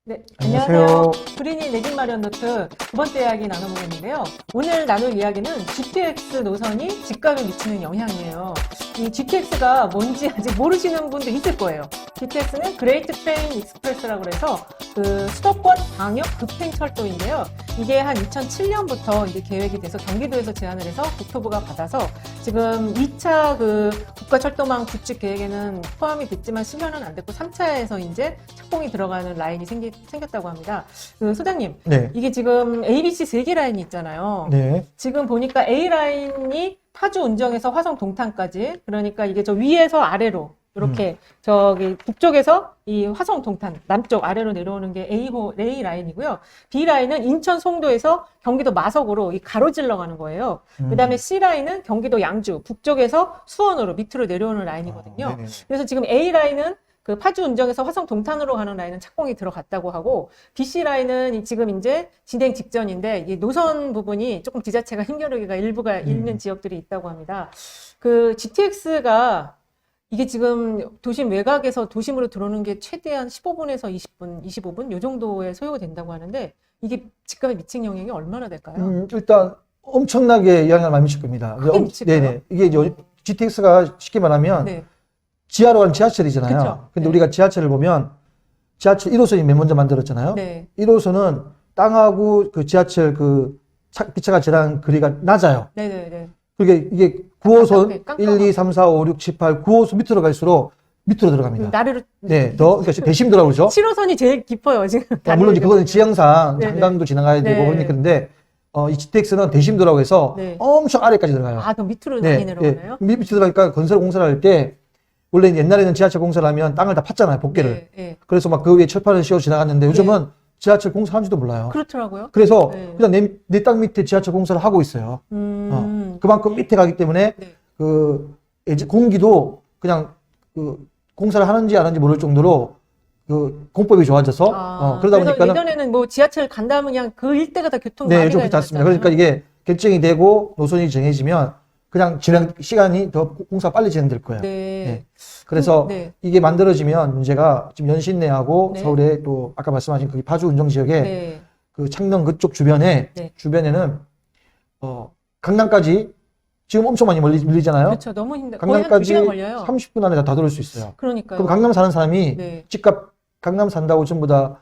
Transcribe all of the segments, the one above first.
네, 안녕하세요. 안녕하세요. 그린이 내 집 마련 노트 두 번째 이야기 나눠보겠는데요. 오늘 나눌 이야기는 GTX 노선이 집값에 미치는 영향이에요. 이 GTX가 뭔지 아직 모르시는 분도 있을 거예요. GTX는 그레이트 트레인 익스프레스라고 해서 그 수도권 광역 급행 철도인데요. 이게 한 2007년부터 이제 계획이 돼서 경기도에서 제안을 해서 국토부가 받아서 지금 2차 그 국가철도망 구축 계획에는 포함이 됐지만 실현은 안 됐고 3차에서 이제 착공이 들어가는 라인이 생겼다고 합니다. 그 소장님, 네. 이게 지금 ABC 3개 라인이 있잖아요. 네. 지금 보니까 A 라인이 파주 운정에서 화성 동탄까지, 그러니까 이게 저 위에서 아래로 이렇게 저기 북쪽에서 이 화성 동탄 남쪽 아래로 내려오는 게 A 라인이고요. B 라인은 인천 송도에서 경기도 마석으로 이 가로질러 가는 거예요. 그다음에 C 라인은 경기도 양주 북쪽에서 수원으로 밑으로 내려오는 라인이거든요. 네네. 그래서 지금 A 라인은 그 파주 운정에서 화성 동탄으로 가는 라인은 착공이 들어갔다고 하고, BC 라인은 지금 이제 진행 직전인데 이 노선 부분이 조금 지자체가 힘겨루기가 일부가 있는 지역들이 있다고 합니다. 그 GTX가 이게 지금 도심 외곽에서 도심으로 들어오는 게 최대한 15분에서 20분, 25분 요 정도의 소요가 된다고 하는데 이게 집값에 미친 영향이 얼마나 될까요? 일단 엄청나게 영향을 많이 미칠 겁니다. 크게 미칠까요? 네네. 이게 이제 GTX가 쉽게 말하면 네. 지하로 가는 지하철이잖아요. 그쵸. 근데 네. 우리가 지하철을 보면 지하철 1호선이 맨 먼저 만들었잖아요. 네. 1호선은 땅하고 그 지하철 그 기차가 지나는 거리가 낮아요. 네네네. 그게 이게 9호선 깜깜하고. 1, 2, 3, 4, 5, 6, 7, 8, 9호선 밑으로 갈수록 밑으로 들어갑니다. 나래로 네, 그러니까 대심도라고 그러죠. 7호선이 제일 깊어요, 지금. 물론 이제 그거는 지형상 네네. 한강도 지나가야 되고 네. 그러니까 근데 이 GTX는 대심도라고 해서 네. 엄청 아래까지 들어가요. 아, 더 밑으로 많이 내려가나요? 밑으로 들어가니까 건설 공사를 할 때 원래 옛날에는 지하철 공사를 하면 땅을 다 팠잖아요, 복개를. 네, 네. 그래서 막 그 위에 철판을 씌워 지나갔는데 요즘은 지하철 공사하는지도 몰라요. 그렇더라고요. 그래서 네. 그냥 내 땅 밑에 지하철 공사를 하고 있어요. 그만큼 밑에 가기 때문에 네. 그 이제 공기도 그냥 그 공사를 하는지 안 하는지 모를 정도로 그 공법이 좋아져서 그러다 그래서 보니까는 예전에는 뭐 지하철 간다 하면 그냥 그 일대가 다 교통 네, 마비가 요즘 그렇지 않습니다. 일어났잖아요. 그러니까 이게 결정이 되고 노선이 정해지면 그냥 시간이 더 공사가 빨리 진행될 거예요. 네. 그래서 네. 이게 만들어지면 문제가 지금 연신내하고 네. 서울에 또 아까 말씀하신 그 파주 운정 지역에 네. 그 창녕 그쪽 주변에 네. 주변에는 강남까지 지금 엄청 많이 밀리잖아요. 그렇죠. 너무 힘들어. 거의 한 강남까지 2시간 걸려요. 30분 안에 다 돌을 수 있어요. 그러니까요. 그럼 강남 사는 사람이 네. 집값 강남 산다고 전부 다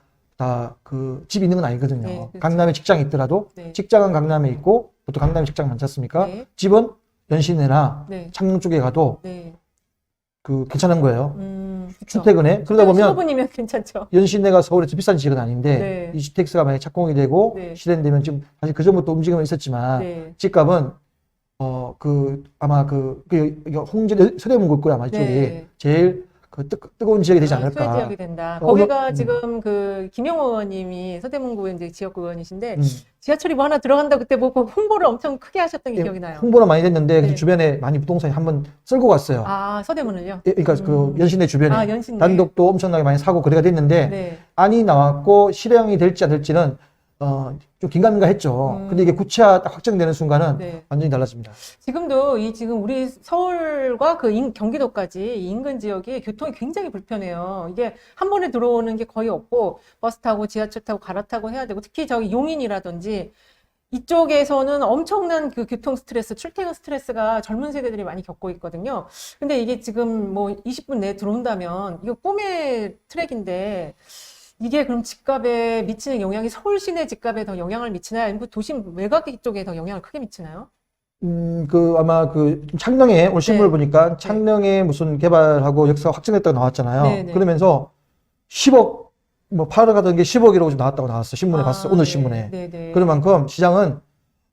그 집이 있는 건 아니거든요. 네, 그렇죠. 강남에 직장이 있더라도 네. 직장은 강남에 있고 보통 강남에 직장 많지 않습니까? 네. 집은 연신내나 네. 창녕 쪽에 가도 네. 그 괜찮은 거예요. 그쵸. 출퇴근에. 그러다 보면 15분이면 괜찮죠. 연신내가 서울에서 비싼 지역은 아닌데 네. 이 GTX가 만약에 착공이 되고 네. 실현되면 지금 사실 그 전부터 움직임은 있었지만 네. 집값은 아마 이거 서대문구가 아마 이쪽이 네. 제일 그 뜨거운 지역이 되지 않을까. 소외 지역이 된다. 오늘- 거기가 지금 그 김영호 의원님이 서대문구 이제 지역구 의원이신데 음. 지하철이 뭐 하나 들어간다 그때 뭐 홍보를 엄청 크게 하셨던 게 기억이 나요. 홍보는 많이 됐는데 네. 그 주변에 많이 부동산이 한번 쓸고 갔어요. 아, 서대문을요? 그러니까 그 연신내 주변에 아, 연신내. 단독도 엄청나게 많이 사고 거래가 됐는데 네. 안이 나왔고 실행이 될지 안 될지는 좀 긴가민가했죠. 근데 이게 구체화 딱 확정되는 순간은 네. 완전히 달라집니다. 지금도 지금 우리 서울과 그 경기도까지 이 인근 지역이 교통이 굉장히 불편해요. 이게 한 번에 들어오는 게 거의 없고 버스 타고 지하철 타고 갈아타고 해야 되고 특히 저기 용인이라든지 이쪽에서는 엄청난 그 교통 스트레스, 출퇴근 스트레스가 젊은 세대들이 많이 겪고 있거든요. 근데 이게 지금 뭐 20분 내에 들어온다면 이거 꿈의 트랙인데 이게 그럼 집값에 미치는 영향이 서울 시내 집값에 더 영향을 미치나요? 아니면 그 도심 외곽 쪽에 더 영향을 크게 미치나요? 아마 창녕에 오늘 신문을 네. 보니까 창녕에 무슨 개발하고 역사가 확정됐다고 나왔잖아요. 네, 네. 그러면서 10억, 뭐 팔아 가던 게 10억이라고 나왔다고 나왔어. 신문에 봤어. 오늘 네. 신문에. 네, 네. 그럴 만큼 시장은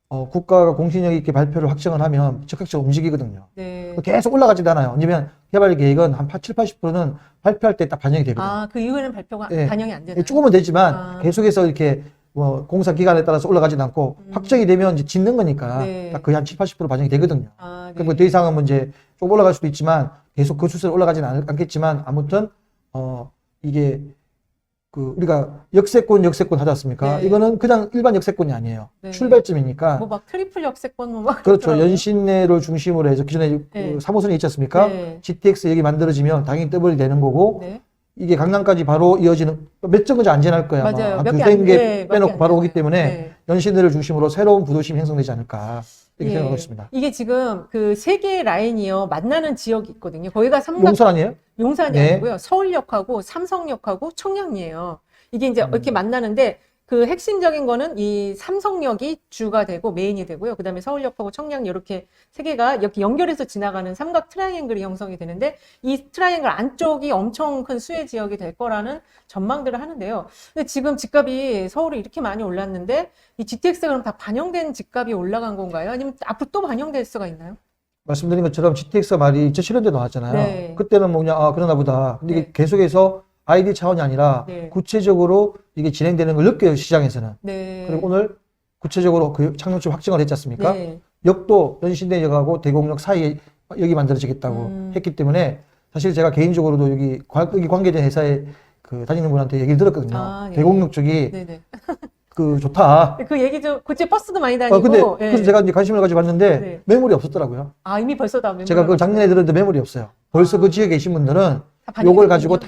국가가 공신력 있게 발표를 확정을 하면 적극적으로 움직이거든요. 네. 계속 올라가지도 않아요. 왜냐면 개발 계획은 한 7, 80%는 발표할 때 딱 반영이 되거든요. 아, 그 이후에는 발표가 예. 반영이 안 되나요? 조금은 되지만 아. 계속해서 이렇게 뭐 공사 기간에 따라서 올라가지는 않고 확정이 되면 이제 짓는 거니까 네. 딱 거의 한 7, 80% 반영이 되거든요. 아, 네. 그리고 더 이상은 뭐 이제 좀 올라갈 수도 있지만 계속 그 추세로 올라가지는 않겠지만 아무튼 이게 그 우리가 역세권 하지 않습니까? 네. 이거는 그냥 일반 역세권이 아니에요. 네. 출발점이니까. 뭐 막 트리플 역세권 뭐막 그렇죠. 연신내를 중심으로 해서 기존에 네. 그 3호선이 있지 않습니까? 네. GTX 여기 만들어지면 당연히 더블이 되는 거고 네. 이게 강남까지 바로 이어지는 몇 정거장 안 지날 거야. 맞아요. 한 몇 개 두세 안- 개 네, 빼놓고 안 바로 되나요? 오기 때문에 네. 연신내를 중심으로 새로운 부도심이 형성되지 않을까 이렇게 예. 생각하고 있습니다. 이게 지금 그 세 개의 라인이요 만나는 지역이 있거든요. 거기가 용산 아니에요? 용산이 네. 아니고요. 서울역하고 삼성역하고 청량리예요. 이게 이제 음. 이렇게 만나는데 그 핵심적인 거는 이 삼성역이 주가 되고 메인이 되고요. 그다음에 서울역하고 청량리 이렇게 세 개가 이렇게 연결해서 지나가는 삼각 트라이앵글이 형성이 되는데 이 트라이앵글 안쪽이 엄청 큰 수혜 지역이 될 거라는 전망들을 하는데요. 근데 지금 집값이 서울이 이렇게 많이 올랐는데 이 GTX가 그럼 다 반영된 집값이 올라간 건가요? 아니면 앞으로 또 반영될 수가 있나요? 말씀드린 것처럼 GTX가 말이 2007년도에 나왔잖아요. 네. 그때는 뭐 그냥 그러나 보다. 근데 이게 네. 계속해서 아이디 차원이 아니라 네. 구체적으로 이게 진행되는 걸 느껴요, 시장에서는. 네. 그리고 오늘 구체적으로 그 창업주 확정을 했지 않습니까? 네. 역도 연신내역하고 대곡역 사이에 역이 만들어지겠다고 했기 때문에 사실 제가 개인적으로도 여기 관계된 회사에 그 다니는 분한테 얘기를 들었거든요. 아, 네. 대곡역 쪽이 네네. 그 좋다. 그 얘기 좀, 그치, 버스도 많이 다니고. 근데 예. 그래서 제가 이제 관심을 가지고 봤는데 네. 매물이 없었더라고요. 아, 이미 벌써 다 제가 그걸 작년에 들었는데 매물이 없어요. 벌써 그 지역에 계신 분들은 요걸 가지고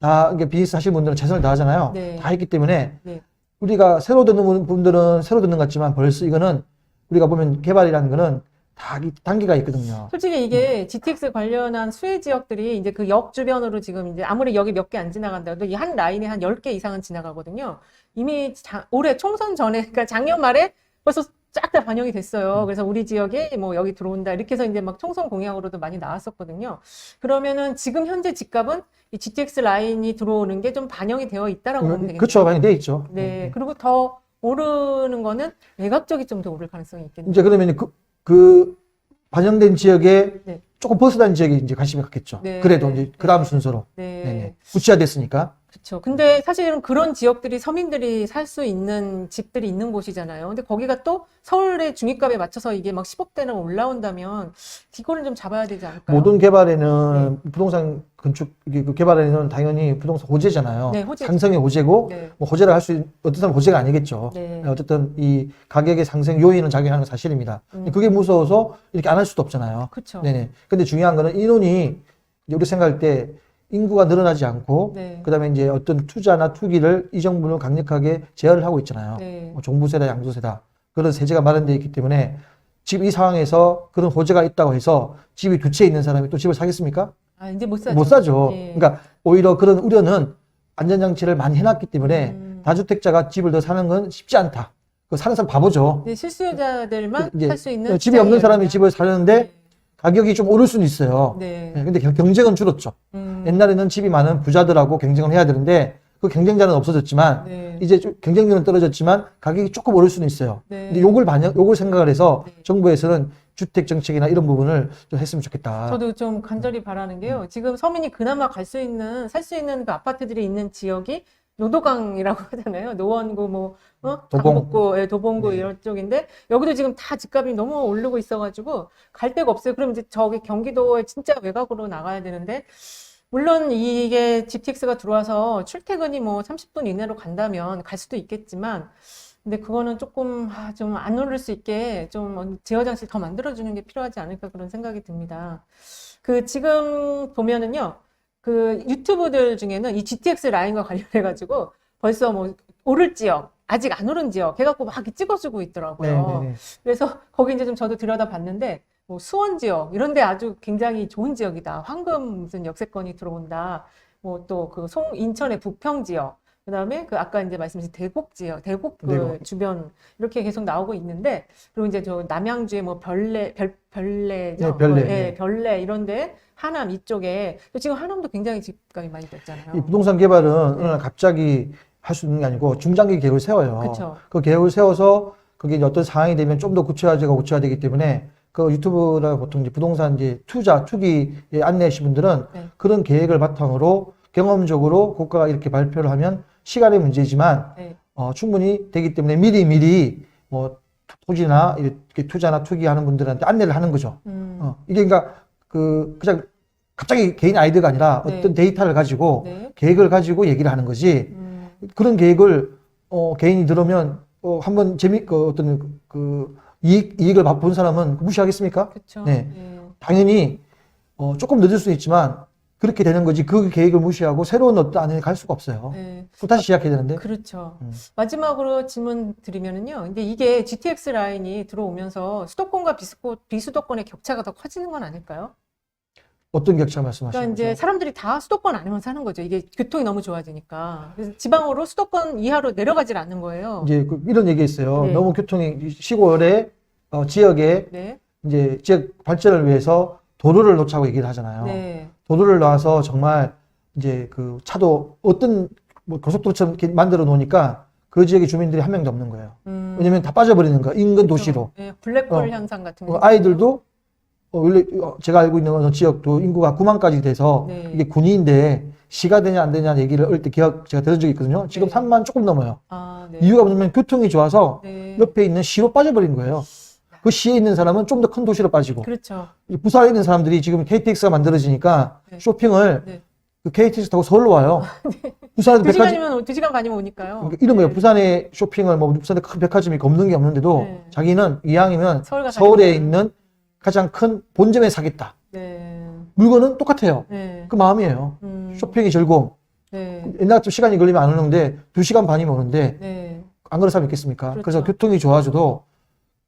다 이게 비즈니스 하시는 분들은 최선을 다하잖아요. 네. 다 했기 때문에 네. 우리가 새로 듣는 분들은 새로 듣는 것 같지만 벌써 이거는 우리가 보면 개발이라는 거는 다 단계가 있거든요. 솔직히 이게 GTX 관련한 수혜 지역들이 이제 그 역 주변으로 지금 이제 아무리 역이 몇 개 안 지나간다도 이 한 라인에 한 10개 이상은 지나가거든요. 이미 올해 총선 전에, 그러니까 작년 말에 벌써 쫙 다 반영이 됐어요. 그래서 우리 지역에 뭐 여기 들어온다. 이렇게 해서 이제 막 총선 공약으로도 많이 나왔었거든요. 그러면은 지금 현재 집값은 이 GTX 라인이 들어오는 게 좀 반영이 되어 있다라고 보면 되겠네요. 그렇죠. 많이 돼 있죠. 네. 그리고 더 오르는 거는 외곽적이 좀 더 오를 가능성이 있겠네요. 이제 그러면 그 반영된 지역에 네. 조금 벗어난 지역에 이제 관심이 갔겠죠. 네. 그래도 이제 그 다음 네. 순서로. 네. 네네. 구체화됐으니까. 그렇죠. 근데 사실은 그런 지역들이 서민들이 살 수 있는 집들이 있는 곳이잖아요. 근데 거기가 또 서울의 중위값에 맞춰서 이게 막 10억대나 올라온다면 이거는 좀 잡아야 되지 않을까요? 모든 개발에는 부동산 건축 그 개발에는 당연히 부동산 호재잖아요. 네, 호재죠. 상승의 호재고 네. 뭐 호재를 할 수 어떤 사람 호재가 아니겠죠. 네. 어쨌든 이 가격의 상승 요인은 작용하는 건 사실입니다. 그게 무서워서 이렇게 안 할 수도 없잖아요. 그렇죠. 네네. 근데 중요한 거는 인원이 이제 우리 생각할 때 인구가 늘어나지 않고 네. 그다음에 이제 어떤 투자나 투기를 이 정부는 강력하게 제한을 하고 있잖아요. 네. 뭐 종부세다, 양도세다 그런 세제가 마련되어 있기 때문에 지금 이 상황에서 그런 호재가 있다고 해서 집이 두 채 있는 사람이 또 집을 사겠습니까? 아, 이제 못 사죠. 못 사죠. 예. 그러니까 오히려 그런 우려는 안전장치를 많이 해놨기 때문에 다주택자가 집을 더 사는 건 쉽지 않다. 그 사는 사람 바보죠. 네, 실수요자들만 이제 살 수 있는 집이 없는 사람이 시장이었냐. 집을 사려는데 가격이 좀 오를 수는 있어요. 네. 네, 근데 경쟁은 줄었죠. 옛날에는 집이 많은 부자들하고 경쟁을 해야 되는데 그 경쟁자는 없어졌지만 네. 이제 좀 경쟁력은 떨어졌지만 가격이 조금 오를 수는 있어요. 네. 근데 요걸 생각을 해서 네. 정부에서는 주택 정책이나 이런 부분을 좀 했으면 좋겠다. 저도 좀 간절히 바라는 게요. 지금 서민이 그나마 살 수 있는 그 아파트들이 있는 지역이 노도강이라고 하잖아요. 노원구 도봉. 강북구, 예, 도봉구 네. 이런 쪽인데 여기도 지금 다 집값이 너무 오르고 있어가지고 갈 데가 없어요. 그럼 이제 저기 경기도에 진짜 외곽으로 나가야 되는데 물론 이게 GTX가 들어와서 출퇴근이 뭐 30분 이내로 간다면 갈 수도 있겠지만 근데 그거는 조금 좀 안 오를 수 있게 좀 제어 장치를 더 만들어주는 게 필요하지 않을까 그런 생각이 듭니다. 그 지금 보면은요. 그 유튜브들 중에는 이 GTX 라인과 관련해가지고 벌써 뭐 오를 지역, 아직 안 오른 지역 해갖고 막 이렇게 찍어주고 있더라고요. 네네네. 그래서 거기 이제 좀 저도 들여다봤는데 뭐 수원 지역 이런데 아주 굉장히 좋은 지역이다. 황금 무슨 역세권이 들어온다. 뭐 또 그 인천의 부평 지역. 그다음에 그 아까 이제 말씀하신 대곡 지역, 대곡 그 대곡. 주변 이렇게 계속 나오고 있는데 그리고 이제 저 남양주의 뭐 별내죠. 네, 별내. 네. 별내 이런데 하남 이쪽에 지금 하남도 굉장히 집값이 많이 뛰었잖아요. 이 부동산 개발은 어느 날 갑자기 할 수 있는 게 아니고 중장기 계획을 세워요. 그쵸. 그 계획을 세워서 그게 이제 어떤 상황이 되면 좀 더 구체화되기 때문에 그 유튜브나 보통 이제 부동산 이제 투기에 안내하신 분들은 네. 그런 계획을 바탕으로 경험적으로 국가가 이렇게 발표를 하면 시간의 문제지만 네. 충분히 되기 때문에 미리 뭐 토지나 이렇게 투자나 투기하는 분들한테 안내를 하는 거죠. 이게 그러니까 그냥 갑자기 개인 아이디어가 아니라 네. 어떤 데이터를 가지고 네. 계획을 가지고 얘기를 하는 거지. 그런 계획을 개인이 들으면 한번 어떤 이익을 본 사람은 무시하겠습니까? 그렇죠. 네. 당연히 조금 늦을 수 있지만 그렇게 되는 거지. 그 계획을 무시하고 새로운 어떤 안에 갈 수가 없어요. 네. 또 다시 시작해야 되는데. 그렇죠. 음. 마지막으로 질문 드리면은요. 근데 이게 GTX 라인이 들어오면서 수도권과 비수도권의 격차가 더 커지는 건 아닐까요? 어떤 격차 말씀하시는 그러니까 거죠? 이제 사람들이 다 수도권 안에만 사는 거죠. 이게 교통이 너무 좋아지니까. 그래서 지방으로 수도권 이하로 내려가질 않는 거예요. 이제 이런 얘기 있어요. 네. 너무 교통이 시골에 지역에 네. 이제 지역 발전을 위해서 도로를 놓자고 얘기를 하잖아요. 네. 도로를 놔서 정말 이제 그 차도 어떤 뭐 고속도로처럼 이렇게 만들어 놓으니까 그 지역의 주민들이 한 명도 없는 거예요. 왜냐면 다 빠져버리는 거야. 인근 도시로. 네, 블랙홀 현상 같은 거. 아이들도 원래 제가 알고 있는 어느 지역도 인구가 9만까지 돼서 네. 이게 군인데 시가 되냐 안 되냐 얘기를 어릴 때 제가 들은 적이 있거든요. 지금 네. 3만 조금 넘어요. 아, 네. 이유가 뭐냐면 교통이 좋아서 네. 옆에 있는 시로 빠져버린 거예요. 그 시에 있는 사람은 좀 더 큰 도시로 빠지고 그렇죠. 부산에 있는 사람들이 지금 KTX가 만들어지니까 네. 쇼핑을 네. 그 KTX 타고 서울로 와요. 부산에도 두 백화점 시간이면 2시간 반이면 오니까요. 그러니까 이런 거예요. 네. 부산에 쇼핑을 뭐 부산에 큰 백화점이 없는 게 없는데도 네. 자기는 이왕이면 서울 가서 서울에 사겠다. 있는 가장 큰 본점에 사겠다. 네. 물건은 똑같아요. 네. 그 마음이에요. 쇼핑이 즐거움. 네. 옛날 같으면 시간이 걸리면 안 오는데 2시간 반이면 오는데 네. 안 그런 사람 있겠습니까? 그렇죠. 그래서 교통이 좋아져도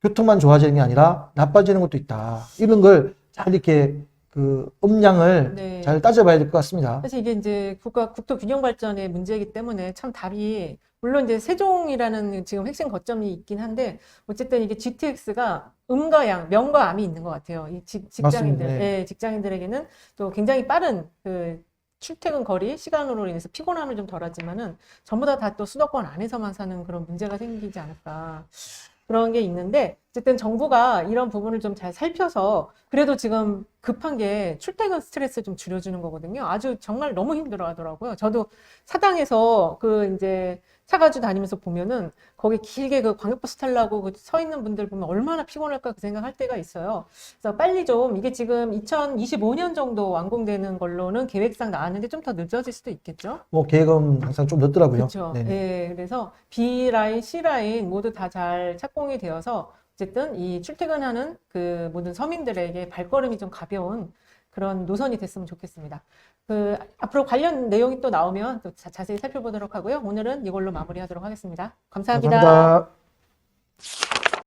교통만 좋아지는 게 아니라 나빠지는 것도 있다. 이런 걸 잘 이렇게 그 음량을 네. 잘 따져봐야 될 것 같습니다. 사실 이게 이제 국토 균형 발전의 문제이기 때문에 참 답이 물론 이제 세종이라는 지금 핵심 거점이 있긴 한데 어쨌든 이게 GTX가 음과 양, 명과 암이 있는 것 같아요. 이 직장인들, 맞습니다. 네. 예, 직장인들에게는 또 굉장히 빠른 그 출퇴근 거리 시간으로 인해서 피곤함을 좀 덜하지만은 전부 다 또 수도권 안에서만 사는 그런 문제가 생기지 않을까. 그런 게 있는데 어쨌든 정부가 이런 부분을 좀 잘 살펴서 그래도 지금 급한 게 출퇴근 스트레스 좀 줄여주는 거거든요. 아주 정말 너무 힘들어 하더라고요. 저도 사당에서 그 이제 차 가지고 다니면서 보면은 거기 길게 그 광역버스 타려고 그 서 있는 분들 보면 얼마나 피곤할까 그 생각할 때가 있어요. 그래서 빨리 좀 이게 지금 2025년 정도 완공되는 걸로는 계획상 나왔는데 좀 더 늦어질 수도 있겠죠. 뭐 계획은 항상 좀 늦더라고요. 그렇죠. 네네. 예, 그래서 B 라인, C 라인 모두 다 잘 착공이 되어서 어쨌든 이 출퇴근하는 그 모든 서민들에게 발걸음이 좀 가벼운 그런 노선이 됐으면 좋겠습니다. 그 앞으로 관련 내용이 또 나오면 또 자세히 살펴보도록 하고요. 오늘은 이걸로 마무리하도록 하겠습니다. 감사합니다. 감사합니다.